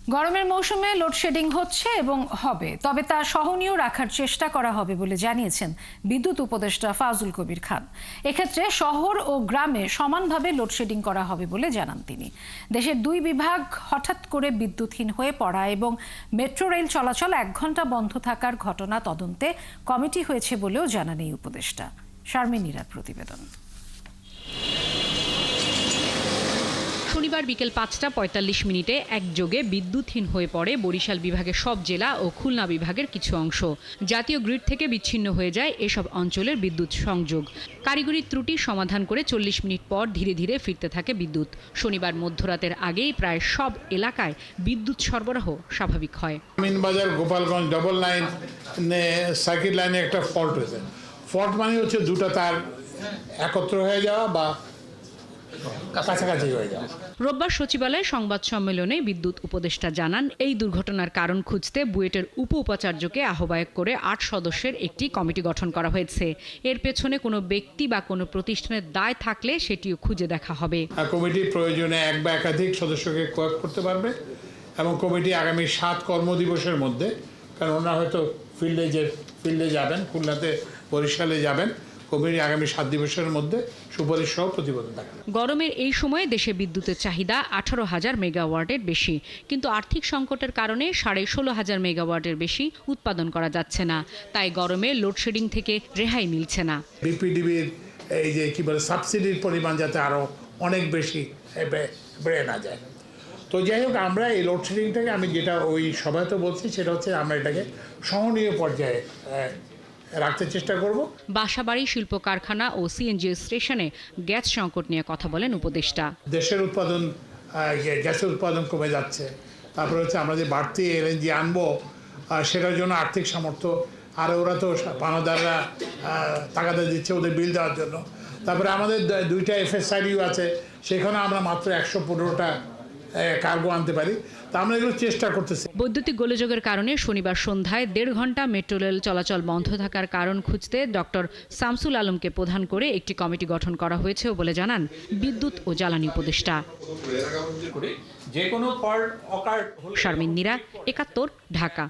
গরমের মৌসুমে লোডশেডিং হচ্ছে এবং হবে, তবে তা সহনীয় রাখার চেষ্টা করা হবে বলে জানিয়েছেন বিদ্যুৎ উপদেষ্টা ফাজুল কবির খান। এক্ষেত্রে শহর ও গ্রামে সমানভাবে লোডশেডিং করা হবে বলে জানান তিনি। দেশের দুই বিভাগ হঠাৎ করে বিদ্যুৎহীন হয়ে পড়া এবং মেট্রো রেল চলাচল 1 ঘন্টা বন্ধ থাকার ঘটনা তদন্তে কমিটি হয়েছে বলেও জানান এই উপদেষ্টা। শারমিন নীরার প্রতিবেদন। শনিবার বিকেল 5টা 45 মিনিটে একযোগে বিদ্যুৎহীন হয়ে পড়ে বরিশাল বিভাগের সব জেলা ও খুলনা বিভাগের কিছু অংশ। জাতীয় গ্রিড থেকে বিচ্ছিন্ন হয়ে যায় এসব অঞ্চলের বিদ্যুৎ সংযোগ। কারিগরি ত্রুটি সমাধান করে 40 মিনিট পর ধীরে ধীরে ফিরতে থাকে বিদ্যুৎ। শনিবার মধ্যরাতের আগেই প্রায় সব এলাকায় বিদ্যুৎ সরবরাহ স্বাভাবিক হয়। Aminbazar Gopalganj double line circuit লাইনে একটা ফল্ট হয়েছে। ফল্ট মানে হচ্ছে দুটো তার একত্র হয়ে যাওয়া বা কাছাকাছি হয়ে যাওয়া। রোববার সচিবালয়ে সংবাদ সম্মেলনে বিদ্যুৎ উপদেষ্টা জানান, এই দুর্ঘটনার কারণ খুঁজতে বুয়েটের উপ উপাচার্যকে আহ্বায়ক করে 8 সদস্যের একটি কমিটি গঠন করা হয়েছে। এর পেছনে কোনো ব্যক্তি বা কোনো প্রতিষ্ঠানের দায় থাকলে সেটিও খুঁজে দেখা হবে। কমিটি প্রয়োজনে এক বা একাধিক সদস্যকে কয়েক করতে পারবে এবং কমিটি আগামী 7 কর্মদিবসের মধ্যে, কারণ ওনারা হয়তো ফিল্ডে যাবেন, খুলনাতে বরিশালে যাবেন, কমিটি আগামী 7 দিবসের মধ্যে সুপারিশ সহ প্রতিবেদন থাকবে। গরমের এই সময়ে দেশে বিদ্যুতের চাহিদা 18,000 মেগাওয়াটের বেশি, কিন্তু আর্থিক সংকটের কারণে 16,500 মেগাওয়াটের বেশি উৎপাদন করা যাচ্ছে না। তাই গরমে লোডশেডিং থেকে রেহাই মিলছে না। বিপিডিবির এই যে কি বলে সাবসিডির পরিমাণ যাতে আরও অনেক বেশি বেড়ে না যায়। তো যাই হোক, আমরা এই লোডশেডিংটাকে আমি যেটা ওই সবাই তো বলছি সেটা হচ্ছে আমরা এটাকে সহনীয় পর্যায়ে রাখতে চেষ্টা করব। বাসাবাড়ি, শিল্প কারখানা ও সিএনজি স্টেশনে গ্যাস সংকট নিয়ে কথা বলেন উপদেষ্টা। দেশের উৎপাদন, গ্যাসের উৎপাদন কমে যাচ্ছে। তারপরে হচ্ছে আমরা যে বাড়তি এলএনজি আনবো সেটার জন্য আর্থিক সামর্থ্য, আর ওরা তো পানাদাররা টাকাটা দিচ্ছে ওদের বিল দেওয়ার জন্য। তারপরে আমাদের 2টা FSRU আছে, সেখানে আমরা মাত্র 115টা কার্গো আনতে পারি। তা আমরা এগুলো চেষ্টা করতেছি। বৈদ্যুতিক গোলযোগের কারণে শনিবার সন্ধ্যায় 1.5 ঘন্টা মেট্রো রেল চলাচল বন্ধ থাকার কারণ খুঁজতে ডক্টর শামসুল আলমকে প্রধান করে একটি কমিটি গঠন করা হয়েছে বলে জানান বিদ্যুৎ ও জ্বালানি উপদেষ্টা। শারমিন নীরা, 71, ঢাকা।